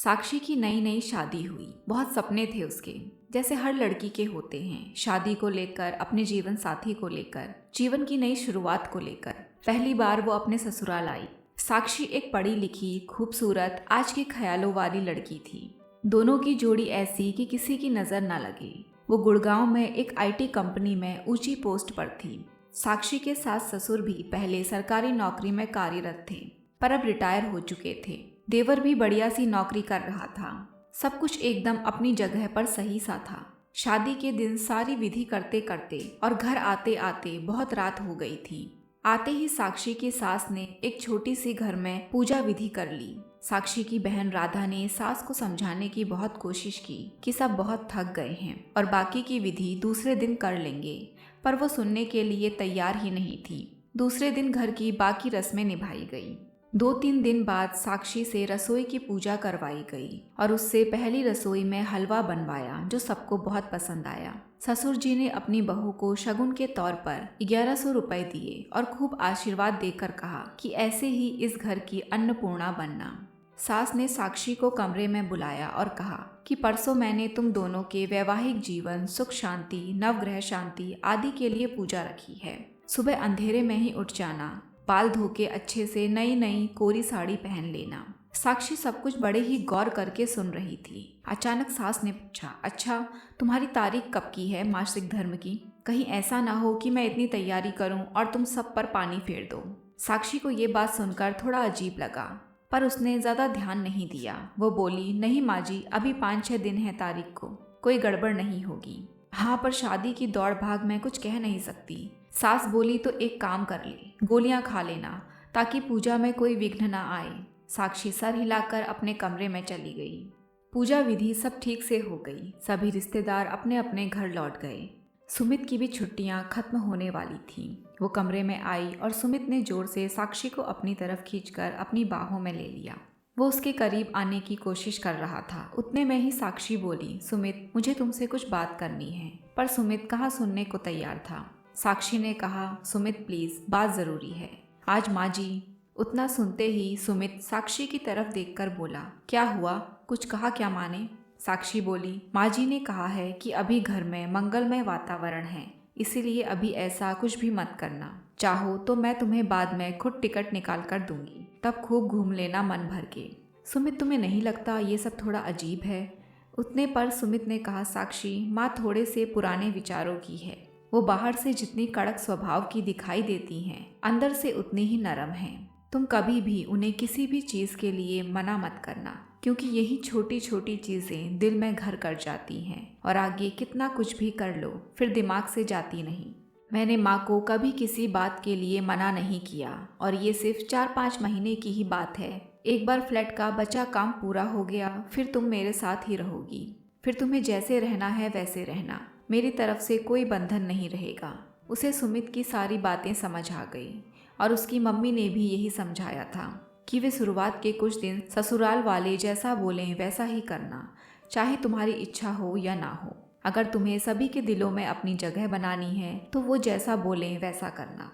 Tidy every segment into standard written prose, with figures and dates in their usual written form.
साक्षी की नई नई शादी हुई। बहुत सपने थे उसके, जैसे हर लड़की के होते हैं। शादी को लेकर, अपने जीवन साथी को लेकर, जीवन की नई शुरुआत को लेकर। पहली बार वो अपने ससुराल आई। साक्षी एक पढ़ी लिखी, खूबसूरत, आज के ख्यालों वाली लड़की थी। दोनों की जोड़ी ऐसी कि किसी की नजर न लगे। वो गुड़गांव में एक आईटी कंपनी में ऊंची पोस्ट पर थी। साक्षी के सास ससुर भी पहले सरकारी नौकरी में कार्यरत थे, पर अब रिटायर हो चुके थे। देवर भी बढ़िया सी नौकरी कर रहा था। सब कुछ एकदम अपनी जगह पर सही सा था। शादी के दिन सारी विधि करते करते और घर आते आते बहुत रात हो गई थी। आते ही साक्षी की सास ने एक छोटी सी घर में पूजा विधि कर ली। साक्षी की बहन राधा ने सास को समझाने की बहुत कोशिश की कि सब बहुत थक गए हैं और बाकी की विधि दूसरे दिन कर लेंगे, पर वो सुनने के लिए तैयार ही नहीं थी। दूसरे दिन घर की बाकी रस्में निभाई गई। 2-3 दिन बाद साक्षी से रसोई की पूजा करवाई गई और उससे पहली रसोई में हलवा बनवाया, जो सबको बहुत पसंद आया। ससुर जी ने अपनी बहू को शगुन के तौर पर 1100 रुपए दिए और खूब आशीर्वाद देकर कहा कि ऐसे ही इस घर की अन्नपूर्णा बनना। सास ने साक्षी को कमरे में बुलाया और कहा कि परसों मैंने तुम दोनों के वैवाहिक जीवन, सुख शांति, नवग्रह शांति आदि के लिए पूजा रखी है। सुबह अंधेरे में ही उठ जाना, बाल धो के अच्छे से नई नई कोरी साड़ी पहन लेना। साक्षी सब कुछ बड़े ही गौर करके सुन रही थी। अचानक सास ने पूछा, अच्छा तुम्हारी तारीख कब की है मासिक धर्म की? कहीं ऐसा ना हो कि मैं इतनी तैयारी करूं और तुम सब पर पानी फेर दो। साक्षी को ये बात सुनकर थोड़ा अजीब लगा, पर उसने ज्यादा ध्यान नहीं दिया। वो बोली, नहीं माँ जी, अभी 5-6 दिन है तारीख को, कोई गड़बड़ नहीं होगी। हाँ, पर शादी की दौड़ भाग में कुछ कह नहीं सकती। सास बोली, तो एक काम कर ले, गोलियां खा लेना ताकि पूजा में कोई विघ्न ना आए। साक्षी सर हिलाकर अपने कमरे में चली गई। पूजा विधि सब ठीक से हो गई। सभी रिश्तेदार अपने अपने घर लौट गए। सुमित की भी छुट्टियां खत्म होने वाली थीं। वो कमरे में आई और सुमित ने जोर से साक्षी को अपनी तरफ खींचकर अपनी बाहों में ले लिया। वो उसके करीब आने की कोशिश कर रहा था। उतने में ही साक्षी बोली, सुमित, मुझे तुमसे कुछ बात करनी है। पर सुमित कहाँ सुनने को तैयार था। साक्षी ने कहा, सुमित प्लीज, बात जरूरी है आज माँ जी। उतना सुनते ही सुमित साक्षी की तरफ देखकर बोला, क्या हुआ, कुछ कहा क्या माँ ने? साक्षी बोली, माँ जी ने कहा है कि अभी घर में मंगलमय वातावरण है, इसीलिए अभी ऐसा कुछ भी मत करना। चाहो तो मैं तुम्हें बाद में खुद टिकट निकाल कर दूंगी, तब खूब घूम लेना मन भर के। सुमित, तुम्हें नहीं लगता ये सब थोड़ा अजीब है? उतने पर सुमित ने कहा, साक्षी, माँ थोड़े से पुराने विचारों की है। वो बाहर से जितनी कड़क स्वभाव की दिखाई देती हैं, अंदर से उतनी ही नरम हैं। तुम कभी भी उन्हें किसी भी चीज़ के लिए मना मत करना, क्योंकि यही छोटी छोटी चीज़ें दिल में घर कर जाती हैं और आगे कितना कुछ भी कर लो फिर दिमाग से जाती नहीं। मैंने माँ को कभी किसी बात के लिए मना नहीं किया और ये सिर्फ 4-5 महीने की ही बात है। एक बार फ्लैट का बचा काम पूरा हो गया, फिर तुम मेरे साथ ही रहोगी। फिर तुम्हें जैसे रहना है वैसे रहना, मेरी तरफ से कोई बंधन नहीं रहेगा। उसे सुमित की सारी बातें समझ आ गई और उसकी मम्मी ने भी यही समझाया था कि वे शुरुआत के कुछ दिन ससुराल वाले जैसा बोलें वैसा ही करना, चाहे तुम्हारी इच्छा हो या ना हो। अगर तुम्हें सभी के दिलों में अपनी जगह बनानी है तो वो जैसा बोलें वैसा करना।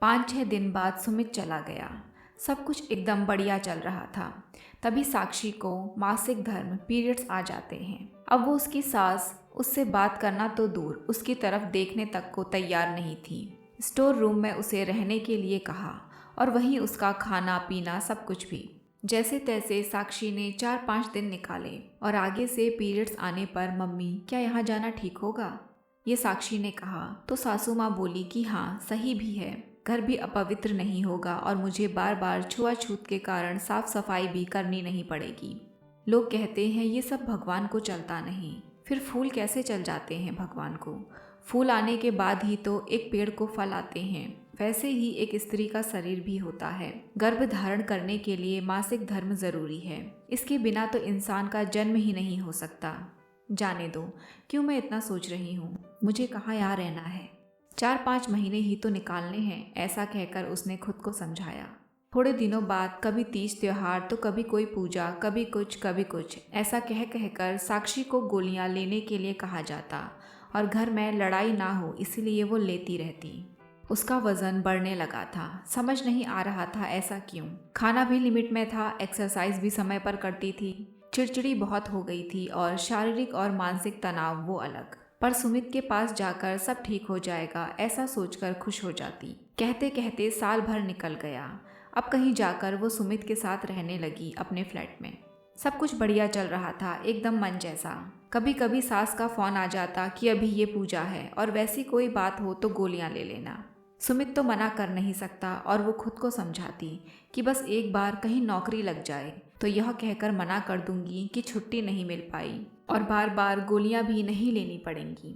5-6 दिन बाद सुमित चला गया। सब कुछ एकदम बढ़िया चल रहा था। तभी साक्षी को मासिक धर्म पीरियड्स आ जाते हैं। अब वो उसकी सास उससे बात करना तो दूर, उसकी तरफ देखने तक को तैयार नहीं थी। स्टोर रूम में उसे रहने के लिए कहा और वहीं उसका खाना पीना सब कुछ भी। जैसे तैसे साक्षी ने 4-5 दिन निकाले और आगे से पीरियड्स आने पर, मम्मी क्या यहाँ जाना ठीक होगा? ये साक्षी ने कहा तो सासू माँ बोली कि हाँ, सही भी है, घर भी अपवित्र नहीं होगा और मुझे बार बार छुआछूत के कारण साफ सफाई भी करनी नहीं पड़ेगी। लोग कहते हैं ये सब भगवान को चलता नहीं, फिर फूल कैसे चल जाते हैं भगवान को? फूल आने के बाद ही तो एक पेड़ को फल आते हैं। वैसे ही एक स्त्री का शरीर भी होता है। गर्भ धारण करने के लिए मासिक धर्म जरूरी है, इसके बिना तो इंसान का जन्म ही नहीं हो सकता। जाने दो, क्यों मैं इतना सोच रही हूँ, मुझे कहाँ यहाँ रहना है, 4-5 महीने ही तो निकालने हैं, ऐसा कहकर उसने खुद को समझाया। थोड़े दिनों बाद कभी तीज त्योहार तो कभी कोई पूजा, कभी कुछ, ऐसा कह कहकर साक्षी को गोलियां लेने के लिए कहा जाता और घर में लड़ाई ना हो इसीलिए वो लेती रहती। उसका वजन बढ़ने लगा था। समझ नहीं आ रहा था ऐसा क्यों। खाना भी लिमिट में था, एक्सरसाइज भी समय पर करती थी। चिड़चिड़ी बहुत हो गई थी और शारीरिक और मानसिक तनाव वो अलग। पर सुमित के पास जाकर सब ठीक हो जाएगा ऐसा सोचकर खुश हो जाती। कहते कहते साल भर निकल गया। अब कहीं जाकर वो सुमित के साथ रहने लगी अपने फ्लैट में। सब कुछ बढ़िया चल रहा था, एकदम मन जैसा। कभी कभी सास का फोन आ जाता कि अभी ये पूजा है और वैसी कोई बात हो तो गोलियां ले लेना। सुमित तो मना कर नहीं सकता और वो खुद को समझाती कि बस एक बार कहीं नौकरी लग जाए तो यह कहकर मना कर दूंगी कि छुट्टी नहीं मिल पाई और बार बार गोलियां भी नहीं लेनी पड़ेंगी।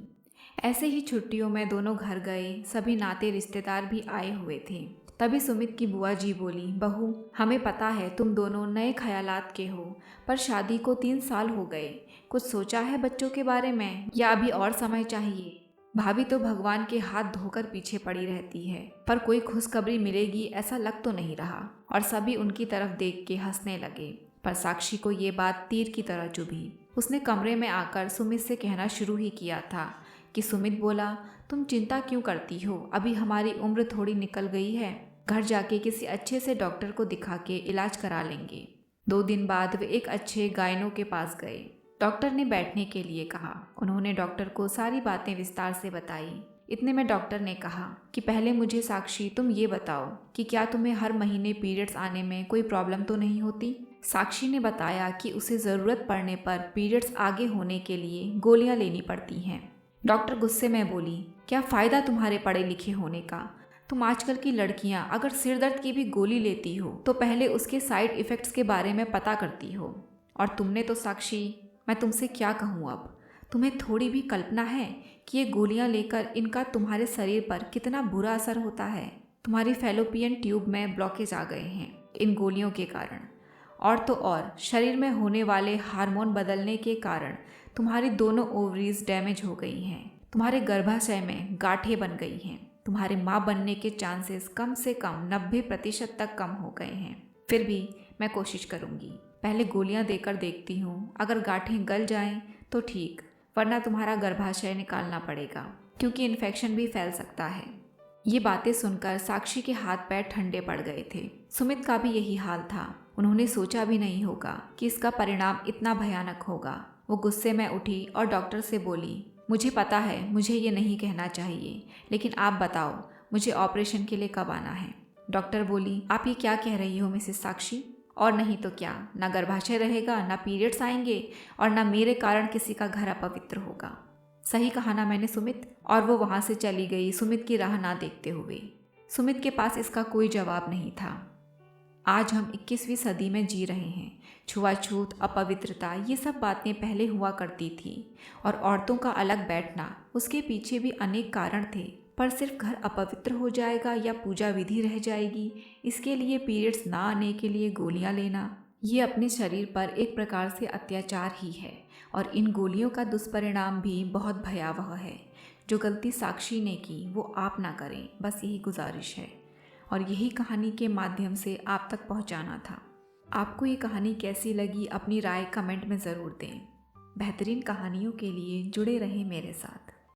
ऐसे ही छुट्टियों में दोनों घर गए, सभी नाते रिश्तेदार भी आए हुए थे। तभी सुमित की बुआ जी बोली, बहू हमें पता है तुम दोनों नए ख्यालात के हो, पर शादी को 3 साल हो गए, कुछ सोचा है बच्चों के बारे में या अभी और समय चाहिए? भाभी तो भगवान के हाथ धोकर पीछे पड़ी रहती है, पर कोई खुशखबरी मिलेगी ऐसा लग तो नहीं रहा। और सभी उनकी तरफ देख के हंसने लगे। पर साक्षी को ये बात तीर की तरह चुभी। उसने कमरे में आकर सुमित से कहना शुरू ही किया था कि सुमित बोला, तुम चिंता क्यों करती हो, अभी हमारी उम्र थोड़ी निकल गई है, घर जाके किसी अच्छे से डॉक्टर को दिखा के इलाज करा लेंगे। 2 दिन बाद वे एक अच्छे गायनो के पास गए। डॉक्टर ने बैठने के लिए कहा। उन्होंने डॉक्टर को सारी बातें विस्तार से बताई। इतने में डॉक्टर ने कहा कि पहले मुझे साक्षी तुम ये बताओ कि क्या तुम्हें हर महीने पीरियड्स आने में कोई प्रॉब्लम तो नहीं होती? साक्षी ने बताया कि उसे ज़रूरत पड़ने पर पीरियड्स आगे होने के लिए गोलियां लेनी पड़ती हैं। डॉक्टर गुस्से में बोली, क्या फ़ायदा तुम्हारे पढ़े लिखे होने का? तुम आजकल की लड़कियां अगर सिर दर्द की भी गोली लेती हो तो पहले उसके साइड इफ़ेक्ट्स के बारे में पता करती हो। और तुमने तो साक्षी, मैं तुमसे क्या कहूँ अब, तुम्हें थोड़ी भी कल्पना है कि ये गोलियां लेकर इनका तुम्हारे शरीर पर कितना बुरा असर होता है? तुम्हारी फैलोपियन ट्यूब में ब्लॉकेज आ गए हैं इन गोलियों के कारण। और तो और शरीर में होने वाले हार्मोन बदलने के कारण तुम्हारी दोनों ओवरीज डैमेज हो गई हैं। तुम्हारे गर्भाशय में गांठें बन गई हैं। तुम्हारे माँ बनने के चांसेस कम से कम 90% तक कम हो गए हैं। फिर भी मैं कोशिश करूँगी, पहले गोलियां देकर देखती हूँ, अगर गांठें गल जाएं तो ठीक, वरना तुम्हारा गर्भाशय निकालना पड़ेगा क्योंकि इन्फेक्शन भी फैल सकता है। ये बातें सुनकर साक्षी के हाथ पैर ठंडे पड़ गए थे। सुमित का भी यही हाल था। उन्होंने सोचा भी नहीं होगा कि इसका परिणाम इतना भयानक होगा। वो गुस्से में उठी और डॉक्टर से बोली, मुझे पता है मुझे ये नहीं कहना चाहिए, लेकिन आप बताओ मुझे ऑपरेशन के लिए कब आना है? डॉक्टर बोली, आप ये क्या कह रही हो मिसेस साक्षी? और नहीं तो क्या, ना गर्भाशय रहेगा, ना पीरियड्स आएंगे और ना मेरे कारण किसी का घर अपवित्र होगा। सही कहा ना मैंने सुमित? और वो वहाँ से चली गई सुमित की राह ना देखते हुए। सुमित के पास इसका कोई जवाब नहीं था। आज हम 21वीं सदी में जी रहे हैं। छुआछूत, अपवित्रता, ये सब बातें पहले हुआ करती थी और औरतों का अलग बैठना, उसके पीछे भी अनेक कारण थे। पर सिर्फ घर अपवित्र हो जाएगा या पूजा विधि रह जाएगी, इसके लिए पीरियड्स ना आने के लिए गोलियां लेना, ये अपने शरीर पर एक प्रकार से अत्याचार ही है। और इन गोलियों का दुष्परिणाम भी बहुत भयावह है। जो गलती साक्षी ने की वो आप ना करें, बस यही गुजारिश है और यही कहानी के माध्यम से आप तक पहुंचाना था। आपको ये कहानी कैसी लगी, अपनी राय कमेंट में ज़रूर दें। बेहतरीन कहानियों के लिए जुड़े रहें मेरे साथ।